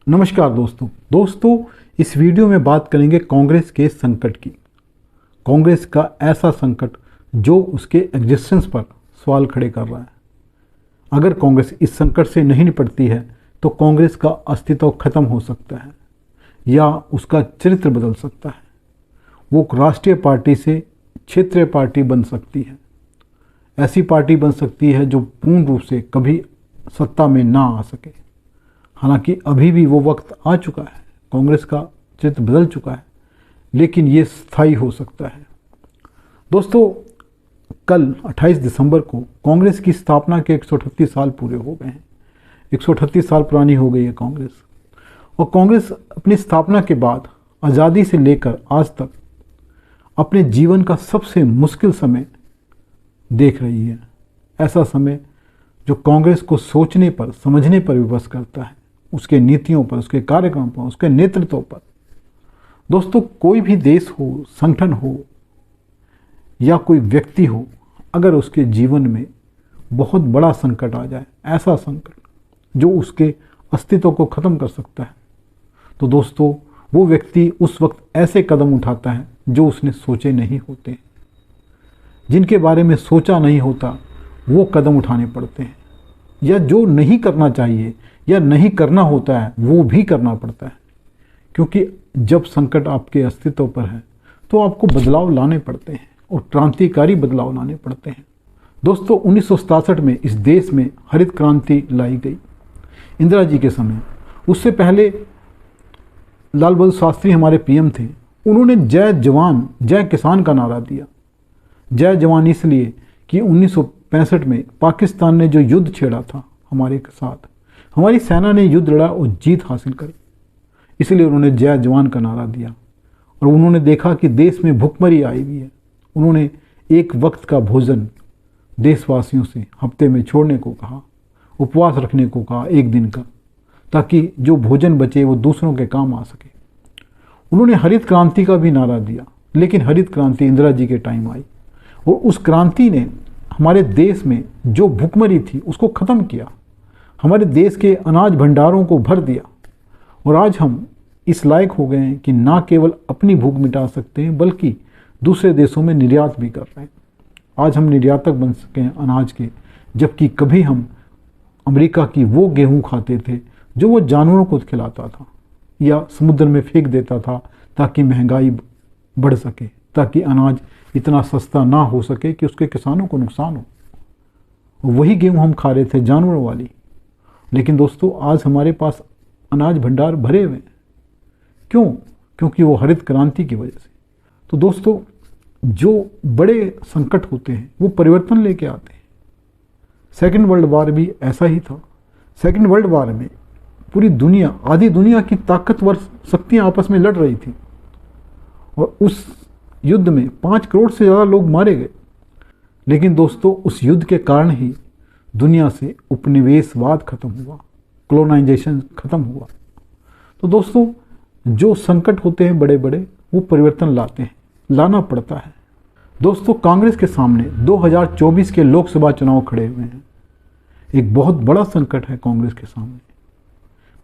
नमस्कार दोस्तों इस वीडियो में बात करेंगे कांग्रेस के संकट की। कांग्रेस का ऐसा संकट जो उसके एग्जिस्टेंस पर सवाल खड़े कर रहा है। अगर कांग्रेस इस संकट से नहीं निपटती है तो कांग्रेस का अस्तित्व खत्म हो सकता है या उसका चरित्र बदल सकता है। वो राष्ट्रीय पार्टी से क्षेत्रीय पार्टी बन सकती है। ऐसी पार्टी बन सकती है जो पूर्ण रूप से कभी सत्ता में ना आ सके। हालांकि अभी भी वो वक्त आ चुका है, कांग्रेस का चित्र बदल चुका है, लेकिन ये स्थायी हो सकता है। दोस्तों, कल 28 दिसंबर को कांग्रेस की स्थापना के 138 साल पूरे हो गए हैं। 138 साल पुरानी हो गई है कांग्रेस। और कांग्रेस अपनी स्थापना के बाद आज़ादी से लेकर आज तक अपने जीवन का सबसे मुश्किल समय देख रही है। ऐसा समय जो कांग्रेस को सोचने पर, समझने पर विवश करता है, उसके नीतियों पर, उसके कार्यक्रम पर, उसके नेतृत्व पर। दोस्तों, कोई भी देश हो, संगठन हो या कोई व्यक्ति हो, अगर उसके जीवन में बहुत बड़ा संकट आ जाए, ऐसा संकट जो उसके अस्तित्व को ख़त्म कर सकता है, तो दोस्तों वो व्यक्ति उस वक्त ऐसे कदम उठाता है जो उसने सोचे नहीं होते, जिनके बारे में सोचा नहीं होता वो कदम उठाने पड़ते हैं, या जो नहीं करना चाहिए या नहीं करना होता है वो भी करना पड़ता है। क्योंकि जब संकट आपके अस्तित्व पर है तो आपको बदलाव लाने पड़ते हैं और क्रांतिकारी बदलाव लाने पड़ते हैं। दोस्तों, 1967 में इस देश में हरित क्रांति लाई गई इंदिरा जी के समय। उससे पहले लाल बहादुर शास्त्री हमारे पीएम थे। उन्होंने जय जवान जय किसान का नारा दिया। जय जवान इसलिए कि 1965 में पाकिस्तान ने जो युद्ध छेड़ा था हमारे साथ, हमारी सेना ने युद्ध लड़ा और जीत हासिल करी, इसलिए उन्होंने जय जवान का नारा दिया। और उन्होंने देखा कि देश में भुखमरी आई हुई है। उन्होंने एक वक्त का भोजन देशवासियों से हफ्ते में छोड़ने को कहा, उपवास रखने को कहा एक दिन का, ताकि जो भोजन बचे वो दूसरों के काम आ सके। उन्होंने हरित क्रांति का भी नारा दिया, लेकिन हरित क्रांति इंदिरा जी के टाइम आई और उस क्रांति ने हमारे देश में जो भुखमरी थी उसको ख़त्म किया, हमारे देश के अनाज भंडारों को भर दिया। और आज हम इस लायक हो गए हैं कि ना केवल अपनी भूख मिटा सकते हैं बल्कि दूसरे देशों में निर्यात भी कर रहे हैं। आज हम निर्यातक बन सके हैं अनाज के, जबकि कभी हम अमेरिका की वो गेहूं खाते थे जो वो जानवरों को खिलाता था या समुद्र में फेंक देता था ताकि महंगाई बढ़ सके, ताकि अनाज इतना सस्ता ना हो सके कि उसके किसानों को नुकसान हो। वही गेहूं हम खा रहे थे, जानवरों वाली। लेकिन दोस्तों, आज हमारे पास अनाज भंडार भरे हुए हैं। क्यों? क्योंकि वो हरित क्रांति की वजह से। तो दोस्तों, जो बड़े संकट होते हैं वो परिवर्तन लेके आते हैं। सेकेंड वर्ल्ड वॉर भी ऐसा ही था। सेकेंड वर्ल्ड वॉर में पूरी दुनिया, आधी दुनिया की ताकतवर शक्तियां आपस में लड़ रही थी और उस युद्ध में 5 करोड़ से ज़्यादा लोग मारे गए। लेकिन दोस्तों, उस युद्ध के कारण ही दुनिया से उपनिवेशवाद खत्म हुआ, कॉलोनाइजेशन खत्म हुआ। तो दोस्तों, जो संकट होते हैं बड़े बड़े, वो परिवर्तन लाते हैं, लाना पड़ता है। दोस्तों, कांग्रेस के सामने 2024 के लोकसभा चुनाव खड़े हुए हैं। एक बहुत बड़ा संकट है कांग्रेस के सामने।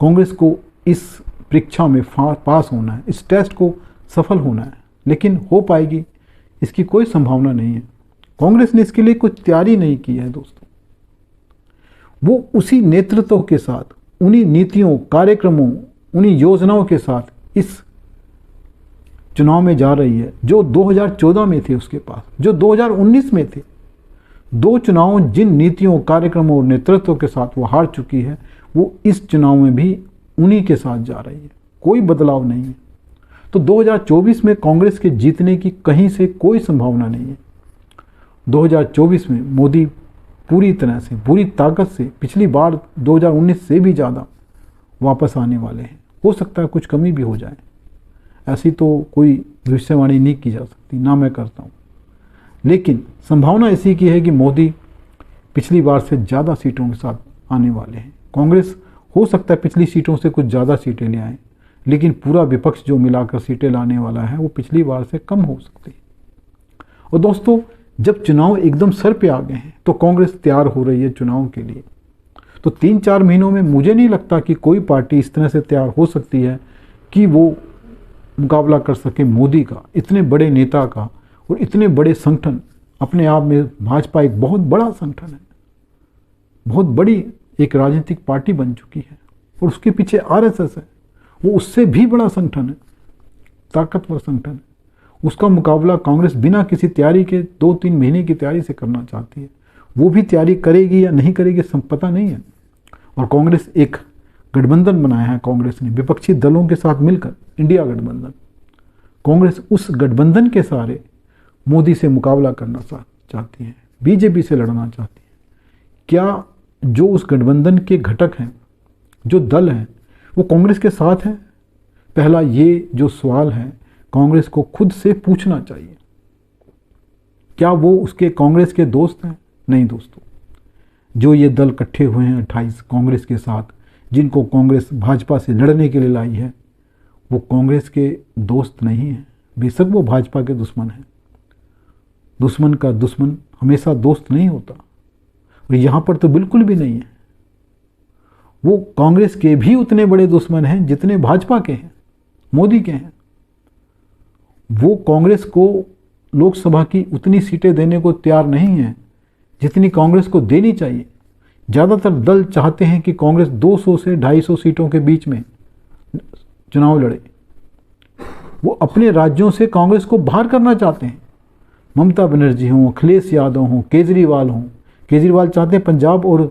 कांग्रेस को इस परीक्षा में पास होना है, इस टेस्ट को सफल होना है, लेकिन हो पाएगी इसकी कोई संभावना नहीं है। कांग्रेस ने इसके लिए कुछ तैयारी नहीं की है। दोस्तों, वो उसी नेतृत्व के साथ, उन्हीं नीतियों, कार्यक्रमों, उन्हीं योजनाओं के साथ इस चुनाव में जा रही है जो 2014 में थे उसके पास, जो 2019 में थे। 2 चुनाव जिन नीतियों, कार्यक्रमों और नेतृत्व के साथ वो हार चुकी है, वो इस चुनाव में भी उन्हीं के साथ जा रही है। कोई बदलाव नहीं है। तो 2024 में कांग्रेस के जीतने की कहीं से कोई संभावना नहीं है। 2024 में मोदी पूरी तरह से, पूरी ताकत से पिछली बार 2019 से भी ज़्यादा वापस आने वाले हैं। हो सकता है कुछ कमी भी हो जाए, ऐसी तो कोई भविष्यवाणी नहीं की जा सकती, ना मैं करता हूँ। लेकिन संभावना ऐसी की है कि मोदी पिछली बार से ज़्यादा सीटों के साथ आने वाले हैं। कांग्रेस हो सकता है पिछली सीटों से कुछ ज़्यादा सीटें ले आए, लेकिन पूरा विपक्ष जो मिलाकर सीटें लाने वाला है वो पिछली बार से कम हो सकती है। और दोस्तों, जब चुनाव एकदम सर पे आ गए हैं तो कांग्रेस तैयार हो रही है चुनाव के लिए। तो 3-4 महीनों में मुझे नहीं लगता कि कोई पार्टी इस तरह से तैयार हो सकती है कि वो मुकाबला कर सके मोदी का, इतने बड़े नेता का। और इतने बड़े संगठन, अपने आप में भाजपा एक बहुत बड़ा संगठन है, बहुत बड़ी एक राजनीतिक पार्टी बन चुकी है, और उसके पीछे आरएसएस है, वो उससे भी बड़ा संगठन है, ताकतवर संगठन है। उसका मुकाबला कांग्रेस बिना किसी तैयारी के 2-3 महीने की तैयारी से करना चाहती है। वो भी तैयारी करेगी या नहीं करेगी सब पता नहीं है। और कांग्रेस एक गठबंधन बनाया है कांग्रेस ने विपक्षी दलों के साथ मिलकर, इंडिया गठबंधन। कांग्रेस उस गठबंधन के सहारे मोदी से मुकाबला करना चाहती है, बीजेपी से लड़ना चाहती है। क्या जो उस गठबंधन के घटक हैं, जो दल हैं, वो कांग्रेस के साथ हैं? पहला ये जो सवाल है कांग्रेस को खुद से पूछना चाहिए। क्या वो उसके कांग्रेस के दोस्त हैं? नहीं दोस्तों, जो ये दल इकट्ठे हुए हैं 28 कांग्रेस के साथ, जिनको कांग्रेस भाजपा से लड़ने के लिए लाई है, वो कांग्रेस के दोस्त नहीं हैं। बेशक वो भाजपा के दुश्मन हैं। दुश्मन का दुश्मन हमेशा दोस्त नहीं होता, और यहाँ पर तो बिल्कुल भी नहीं है। वो कांग्रेस के भी उतने बड़े दुश्मन हैं जितने भाजपा के हैं, मोदी के हैं। वो कांग्रेस को लोकसभा की उतनी सीटें देने को तैयार नहीं है जितनी कांग्रेस को देनी चाहिए। ज़्यादातर दल चाहते हैं कि कांग्रेस 200 से 250 सीटों के बीच में चुनाव लड़े। वो अपने राज्यों से कांग्रेस को बाहर करना चाहते हैं। ममता बनर्जी हों, अखिलेश यादव हों, केजरीवाल हों। केजरीवाल चाहते हैं पंजाब और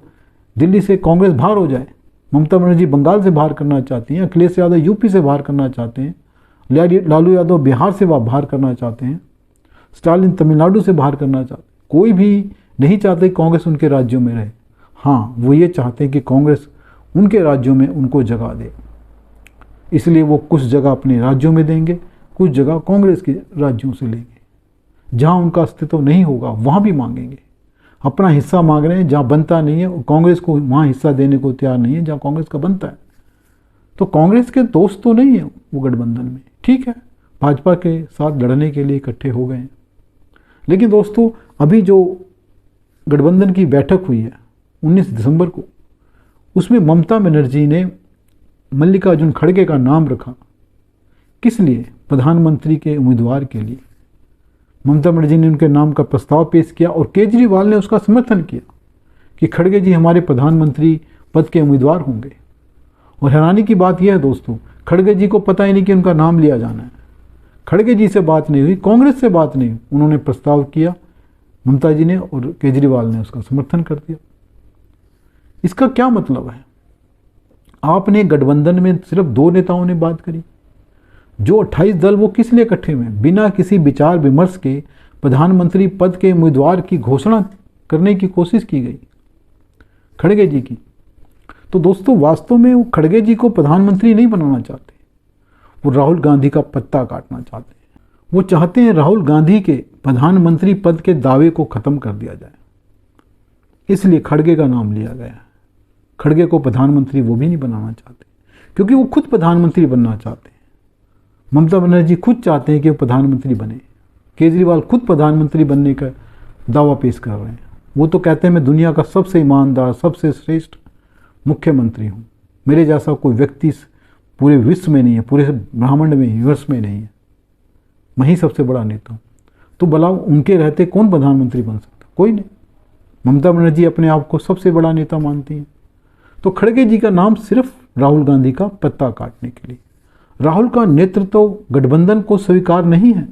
दिल्ली से कांग्रेस बाहर हो जाए। ममता बनर्जी बंगाल से बाहर करना चाहती हैं, अखिलेश यादव यूपी से बाहर करना चाहते हैं, लालू यादव बिहार से बाहर करना चाहते हैं, स्टालिन तमिलनाडु से बाहर करना चाहते हैं। कोई भी नहीं चाहते कांग्रेस उनके राज्यों में रहे। हाँ, वो ये चाहते हैं कि कांग्रेस उनके राज्यों में उनको जगह दे। इसलिए वो कुछ जगह अपने राज्यों में देंगे, कुछ जगह कांग्रेस के राज्यों से लेंगे। जहाँ उनका अस्तित्व नहीं होगा वहाँ भी मांगेंगे। अपना हिस्सा मांग रहे हैं जहाँ बनता नहीं है, कांग्रेस को वहाँ हिस्सा देने को तैयार नहीं है जहाँ कांग्रेस का बनता है। तो कांग्रेस के दोस्त तो नहीं है वो गठबंधन में। ठीक है, भाजपा के साथ लड़ने के लिए इकट्ठे हो गए हैं। लेकिन दोस्तों, अभी जो गठबंधन की बैठक हुई है 19 दिसंबर को, उसमें ममता बनर्जी ने मल्लिकार्जुन खड़गे का नाम रखा। किस लिए? प्रधानमंत्री के उम्मीदवार के लिए। ममता बनर्जी ने उनके नाम का प्रस्ताव पेश किया और केजरीवाल ने उसका समर्थन किया कि खड़गे जी हमारे प्रधानमंत्री पद के उम्मीदवार होंगे। और हैरानी की बात यह है दोस्तों, खड़गे जी को पता ही नहीं कि उनका नाम लिया जाना है। खड़गे जी से बात नहीं हुई, कांग्रेस से बात नहीं हुई। उन्होंने प्रस्ताव किया ममता जी ने, और केजरीवाल ने उसका समर्थन कर दिया। इसका क्या मतलब है? आपने गठबंधन में सिर्फ 2 नेताओं ने बात करी। जो 28 दल वो किस लिए इकट्ठे हुए? बिना किसी विचार विमर्श के प्रधानमंत्री पद के उम्मीदवार की घोषणा करने की कोशिश की गई खड़गे जी की। तो दोस्तों, वास्तव में वो खड़गे जी को प्रधानमंत्री नहीं बनाना चाहते, वो राहुल गांधी का पत्ता काटना चाहते हैं। वो चाहते हैं राहुल गांधी के प्रधानमंत्री पद के दावे को खत्म कर दिया जाए। इसलिए खड़गे का नाम लिया गया है। खड़गे को प्रधानमंत्री वो भी नहीं बनाना चाहते, क्योंकि वो खुद प्रधानमंत्री बनना चाहते हैं। ममता बनर्जी खुद चाहते हैं कि वो प्रधानमंत्री बने। केजरीवाल खुद प्रधानमंत्री बनने का दावा पेश कर रहे हैं। वो तो कहते हैं मैं दुनिया का सबसे ईमानदार, सबसे श्रेष्ठ मुख्यमंत्री हूँ। मेरे जैसा कोई व्यक्ति पूरे विश्व में नहीं है, पूरे ब्रह्मांड में, यूनिवर्स में नहीं है। मैं ही सबसे बड़ा नेता हूँ। तो भला उनके रहते कौन प्रधानमंत्री बन सकता? कोई नहीं। ममता बनर्जी अपने आप को सबसे बड़ा नेता मानती हैं। तो खड़गे जी का नाम सिर्फ राहुल गांधी का पत्ता काटने के लिए। राहुल का नेतृत्व गठबंधन को स्वीकार नहीं है।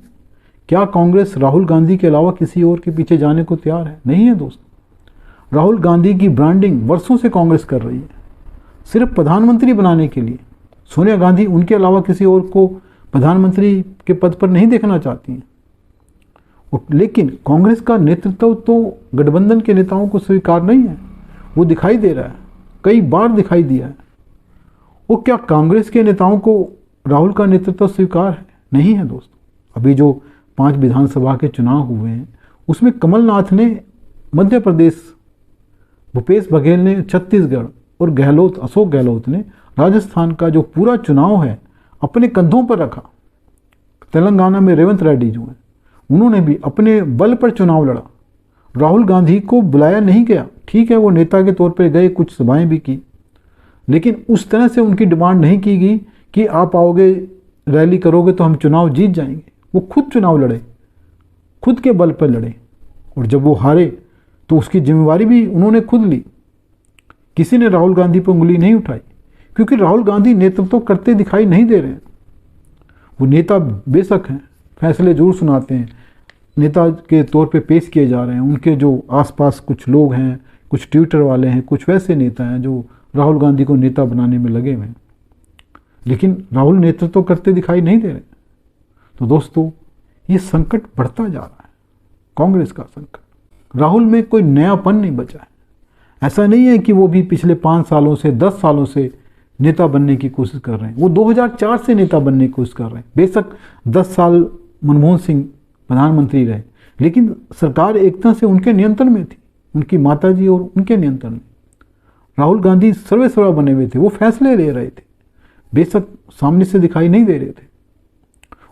क्या कांग्रेस राहुल गांधी के अलावा किसी और के पीछे जाने को तैयार है? नहीं है दोस्तों। राहुल गांधी की ब्रांडिंग वर्षों से कांग्रेस कर रही है, सिर्फ प्रधानमंत्री बनाने के लिए। सोनिया गांधी उनके अलावा किसी और को प्रधानमंत्री के पद पर नहीं देखना चाहती हैं। लेकिन कांग्रेस का नेतृत्व तो गठबंधन के नेताओं को स्वीकार नहीं है। वो दिखाई दे रहा है, कई बार दिखाई दिया है। वो क्या कांग्रेस के नेताओं को राहुल का नेतृत्व स्वीकार है? नहीं है दोस्तों। अभी जो 5 विधानसभा के चुनाव हुए हैं उसमें कमलनाथ ने मध्य प्रदेश, भूपेश बघेल ने छत्तीसगढ़ और गहलोत, अशोक गहलोत ने राजस्थान का जो पूरा चुनाव है अपने कंधों पर रखा। तेलंगाना में रेवंत रेड्डी जो है उन्होंने भी अपने बल पर चुनाव लड़ा। राहुल गांधी को बुलाया नहीं गया। ठीक है, वो नेता के तौर पर गए, कुछ सभाएं भी की, लेकिन उस तरह से उनकी डिमांड नहीं की गई कि आप आओगे, रैली करोगे तो हम चुनाव जीत जाएंगे। वो खुद चुनाव लड़े, खुद के बल पर लड़े, और जब वो हारे तो उसकी जिम्मेवारी भी उन्होंने खुद ली। किसी ने राहुल गांधी पर उंगली नहीं उठाई, क्योंकि राहुल गांधी नेतृत्व करते दिखाई नहीं दे रहे हैं। वो नेता बेशक हैं, फैसले जरूर सुनाते हैं, नेता के तौर पे पेश किए जा रहे हैं। उनके जो आसपास कुछ लोग हैं, कुछ ट्विटर वाले हैं, कुछ वैसे नेता हैं जो राहुल गांधी को नेता बनाने में लगे हुए हैं, लेकिन राहुल नेतृत्व करते दिखाई नहीं दे रहे। तो दोस्तों, ये संकट बढ़ता जा रहा है, कांग्रेस का संकट। राहुल में कोई नयापन नहीं बचा है। ऐसा नहीं है कि वो भी पिछले 5 सालों से 10 सालों से नेता बनने की कोशिश कर रहे हैं। वो 2004 से नेता बनने की कोशिश कर रहे हैं। बेशक 10 साल मनमोहन सिंह प्रधानमंत्री रहे, लेकिन सरकार एक तरह से उनके नियंत्रण में थी, उनकी माताजी और उनके नियंत्रण में। राहुल गांधी सर्वेसर्वा बने हुए थे, वो फैसले ले रहे थे, बेशक सामने से दिखाई नहीं दे रहे थे।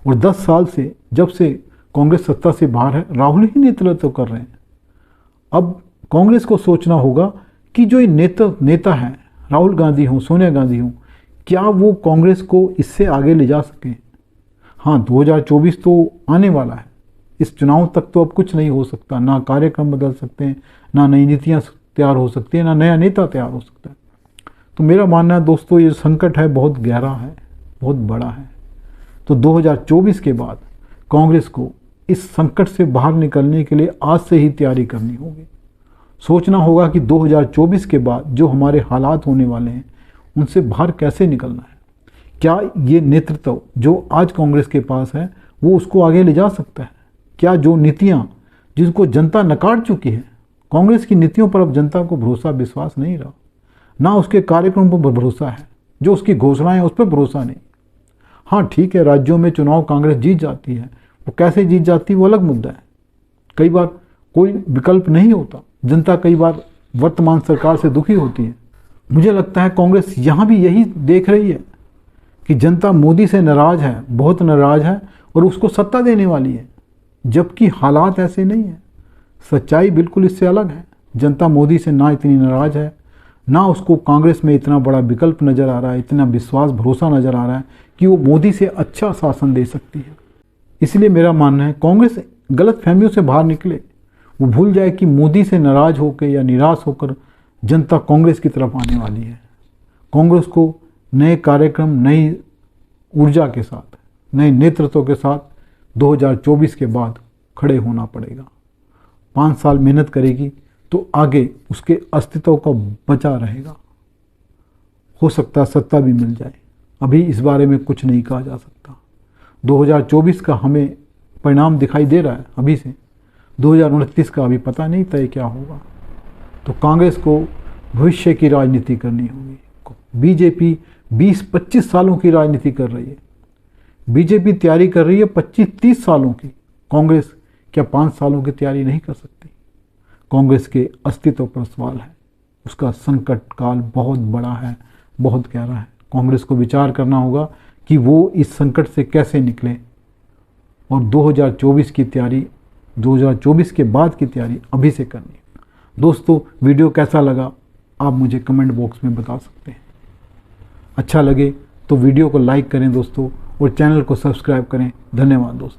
और 10 साल से, जब से कांग्रेस सत्ता से बाहर है, राहुल ही नेतृत्व कर रहे हैं। अब कांग्रेस को सोचना होगा कि जो ये नेता हैं, राहुल गांधी हों, सोनिया गांधी हों, क्या वो कांग्रेस को इससे आगे ले जा सकें। हाँ, 2024 तो आने वाला है, इस चुनाव तक तो अब कुछ नहीं हो सकता, ना कार्यक्रम बदल सकते हैं, ना नई नीतियाँ तैयार हो सकती हैं, ना नया नेता तैयार हो सकता है। तो मेरा मानना है दोस्तों, ये संकट है, बहुत गहरा है, बहुत बड़ा है। तो 2024 के बाद कांग्रेस को इस संकट से बाहर निकलने के लिए आज से ही तैयारी करनी होगी। सोचना होगा कि 2024 के बाद जो हमारे हालात होने वाले हैं, उनसे बाहर कैसे निकलना है। क्या ये नेतृत्व जो आज कांग्रेस के पास है, वो उसको आगे ले जा सकता है? क्या जो नीतियाँ जिनको जनता नकार चुकी है, कांग्रेस की नीतियों पर अब जनता को भरोसा विश्वास नहीं रहा, ना उसके कार्यक्रमों पर भरोसा है, जो उसकी घोषणाएं उस पर भरोसा नहीं। हाँ ठीक है, राज्यों में चुनाव कांग्रेस जीत जाती है, वो कैसे जीत जाती है वो अलग मुद्दा है। कई बार कोई विकल्प नहीं होता, जनता कई बार वर्तमान सरकार से दुखी होती है। मुझे लगता है कांग्रेस यहाँ भी यही देख रही है कि जनता मोदी से नाराज़ है, बहुत नाराज़ है, और उसको सत्ता देने वाली है, जबकि हालात ऐसे नहीं है। सच्चाई बिल्कुल इससे अलग है। जनता मोदी से ना इतनी नाराज़ है, ना उसको कांग्रेस में इतना बड़ा विकल्प नज़र आ रहा है, इतना विश्वास भरोसा नज़र आ रहा है कि वो मोदी से अच्छा शासन दे सकती है। इसलिए मेरा मानना है कांग्रेस गलत फहमियों से बाहर निकले, वो भूल जाए कि मोदी से नाराज़ होकर या निराश होकर जनता कांग्रेस की तरफ आने वाली है। कांग्रेस को नए कार्यक्रम, नई ऊर्जा के साथ, नए नेतृत्व के साथ 2024 के बाद खड़े होना पड़ेगा। 5 साल मेहनत करेगी तो आगे उसके अस्तित्व का बचा रहेगा। हो सकता सत्ता भी मिल जाए, अभी इस बारे में कुछ नहीं कहा जा सकता। 2024 का हमें परिणाम दिखाई दे रहा है अभी से, 2029 का अभी पता नहीं तय क्या होगा। तो कांग्रेस को भविष्य की राजनीति करनी होगी। बीजेपी 20-25 सालों की राजनीति कर रही है, बीजेपी तैयारी कर रही है 25-30 सालों की। कांग्रेस क्या 5 सालों की तैयारी नहीं कर सकती? कांग्रेस के अस्तित्व पर सवाल है, उसका संकट काल बहुत बड़ा है, बहुत गहरा है। कांग्रेस को विचार करना होगा कि वो इस संकट से कैसे निकले, और 2024 की तैयारी, 2024 के बाद की तैयारी अभी से करनी है। दोस्तों, वीडियो कैसा लगा आप मुझे कमेंट बॉक्स में बता सकते हैं। अच्छा लगे तो वीडियो को लाइक करें दोस्तों, और चैनल को सब्सक्राइब करें। धन्यवाद दोस्तों।